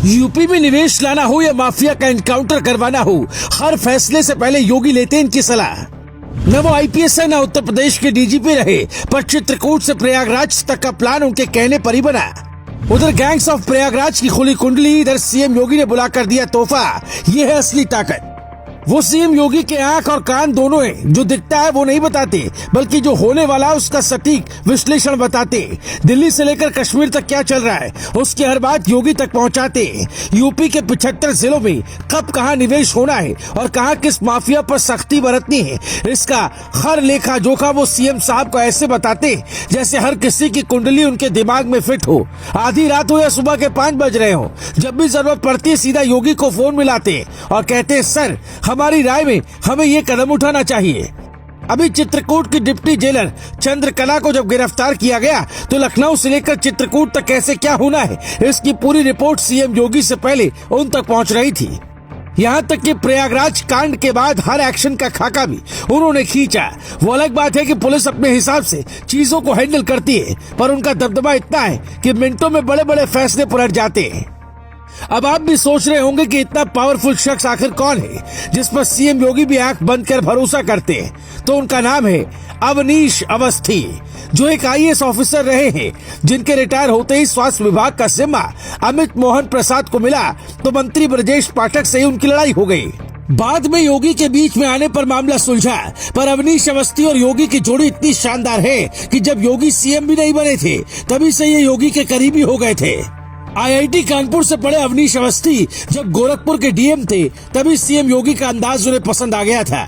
UP में निवेश लाना हो या माफिया का एनकाउंटर करवाना हो, हर फैसले से पहले योगी लेते हैं इनकी सलाह। न वो आईपीएस है, न उत्तर प्रदेश के डीजीपी रहे, पर चित्रकूट से प्रयागराज तक का प्लान उनके कहने पर ही बना। उधर गैंग्स ऑफ प्रयागराज की खुली कुंडली, इधर सीएम योगी ने बुलाकर दिया तोहफा। ये है असली ताकत। वो सीएम योगी के आंख और कान दोनों हैं। जो दिखता है वो नहीं बताते, बल्कि जो होने वाला है उसका सटीक विश्लेषण बताते। दिल्ली से लेकर कश्मीर तक क्या चल रहा है, उसकी हर बात योगी तक पहुंचाते। यूपी के 75 जिलों में कब कहां निवेश होना है और कहां किस माफिया पर सख्ती बरतनी है, इसका हर लेखा जोखा वो सीएम साहब को ऐसे बताते जैसे हर किसी की कुंडली उनके दिमाग में फिट हो। आधी रात हो या सुबह के 5 बज रहे हो, जब भी जरूरत पड़ती है सीधा योगी को फोन मिलाते और कहते, सर हमारी राय में हमें ये कदम उठाना चाहिए। अभी चित्रकूट की डिप्टी जेलर चंद्रकला को जब गिरफ्तार किया गया तो लखनऊ से लेकर चित्रकूट तक कैसे क्या होना है, इसकी पूरी रिपोर्ट सीएम योगी से पहले उन तक पहुंच रही थी। यहाँ तक कि प्रयागराज कांड के बाद हर एक्शन का खाका भी उन्होंने खींचा। वो अलग बात है कि पुलिस अपने हिसाब से चीजों को हैंडल करती है, पर उनका दबदबा इतना है कि मिनटों में बड़े बड़े फैसले पलट जाते हैं। अब आप भी सोच रहे होंगे कि इतना पावरफुल शख्स आखिर कौन है जिस पर सीएम योगी भी आंख बंद कर भरोसा करते हैं। तो उनका नाम है अवनीश अवस्थी, जो एक आईएएस ऑफिसर रहे हैं, जिनके रिटायर होते ही स्वास्थ्य विभाग का जिम्मा अमित मोहन प्रसाद को मिला तो मंत्री ब्रजेश पाठक से ही उनकी लड़ाई हो गई। बाद में योगी के बीच में आने पर मामला सुलझा, पर अवनीश अवस्थी और योगी की जोड़ी इतनी शानदार है कि जब योगी सीएम भी नहीं बने थे तभी से ये योगी के करीबी हो गए थे। आईआईटी कानपुर से पढ़े अवनीश अवस्थी जब गोरखपुर के डीएम थे तभी सीएम योगी का अंदाज उन्हें पसंद आ गया था।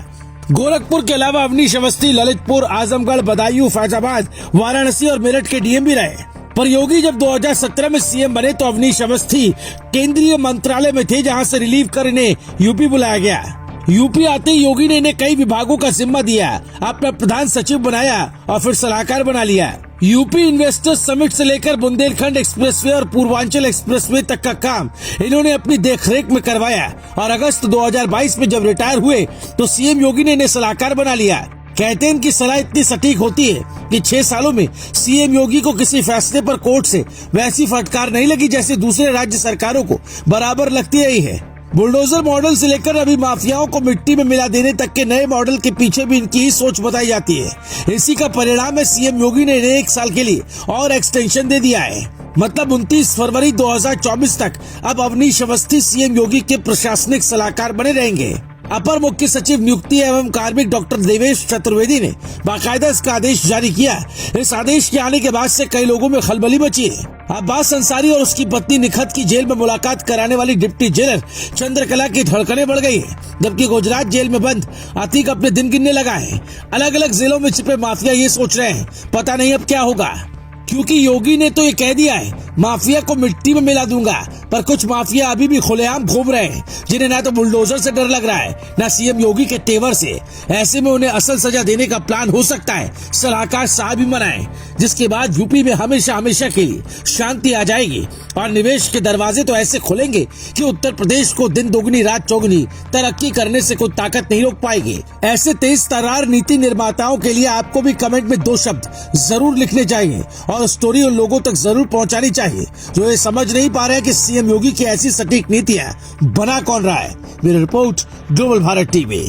गोरखपुर के अलावा अवनीश अवस्थी ललितपुर, आजमगढ़, बदायूं, फैजाबाद, वाराणसी और मेरठ के डीएम भी रहे। पर योगी जब 2017 में सीएम बने तो अवनीश अवस्थी केंद्रीय मंत्रालय में थे, जहां से रिलीव कर इन्हें यूपी बुलाया गया। यूपी आते ही योगी ने इन्हें कई विभागों का जिम्मा दिया, अपना प्रधान सचिव बनाया और फिर सलाहकार बना लिया। यूपी इन्वेस्टर्स समिट से लेकर बुंदेलखंड एक्सप्रेसवे और पूर्वांचल एक्सप्रेसवे तक का काम इन्होंने अपनी देखरेख में करवाया और अगस्त 2022 में जब रिटायर हुए तो सीएम योगी ने इन्हें सलाहकार बना लिया। कहते हैं इनकी सलाह इतनी सटीक होती है कि 6 सालों में सीएम योगी को किसी फैसले पर कोर्ट से वैसी फटकार नहीं लगी जैसे दूसरे राज्य सरकारों को बराबर लगती रही है। बुलडोजर मॉडल से लेकर अभी माफियाओं को मिट्टी में मिला देने तक के नए मॉडल के पीछे भी इनकी ही सोच बताई जाती है। इसी का परिणाम है सीएम योगी ने इन्हें 1 साल के लिए और एक्सटेंशन दे दिया है। मतलब 29 फरवरी 2024 तक अब अवनीश अवस्थी सीएम योगी के प्रशासनिक सलाहकार बने रहेंगे। अपर मुख्य सचिव नियुक्ति एवं कार्मिक डॉक्टर देवेश चतुर्वेदी ने बाकायदा इसका आदेश जारी किया। इस आदेश के आने के बाद से कई लोगों में खलबली मची है। अब्बास अंसारी और उसकी पत्नी निखत की जेल में मुलाकात कराने वाली डिप्टी जेलर चंद्रकला की धड़कनें बढ़ गई है, जबकि गुजरात जेल में बंद अतीक अपने दिन गिनने लगा है। अलग अलग जिलों में छिपे माफिया ये सोच रहे हैं पता नहीं अब क्या होगा, क्योंकि योगी ने तो ये कह दिया है माफिया को मिट्टी में मिला दूंगा, पर कुछ माफिया अभी भी खुलेआम घूम रहे हैं, जिन्हें ना तो बुलडोजर से डर लग रहा है ना सीएम योगी के तेवर से। ऐसे में उन्हें असल सजा देने का प्लान हो सकता है सलाहकार साहब ही मनाए, जिसके बाद यूपी में हमेशा हमेशा के लिए शांति आ जाएगी और निवेश के दरवाजे तो ऐसे खुलेंगे कि उत्तर प्रदेश को दिन दोगुनी रात चौगुनी तरक्की करने से कोई ताकत नहीं रोक पाएगी। ऐसे तेज तर्रार नीति निर्माताओं के लिए आपको भी कमेंट में 2 शब्द जरूर लिखने चाहिए और स्टोरी उन लोगों तक जरूर पहुंचानी चाहिए जो ये समझ नहीं पा रहे हैं कि सीएम योगी की ऐसी सटीक नीतियां बना कौन रहा है। मेरी रिपोर्ट, ग्लोबल भारत टीवी।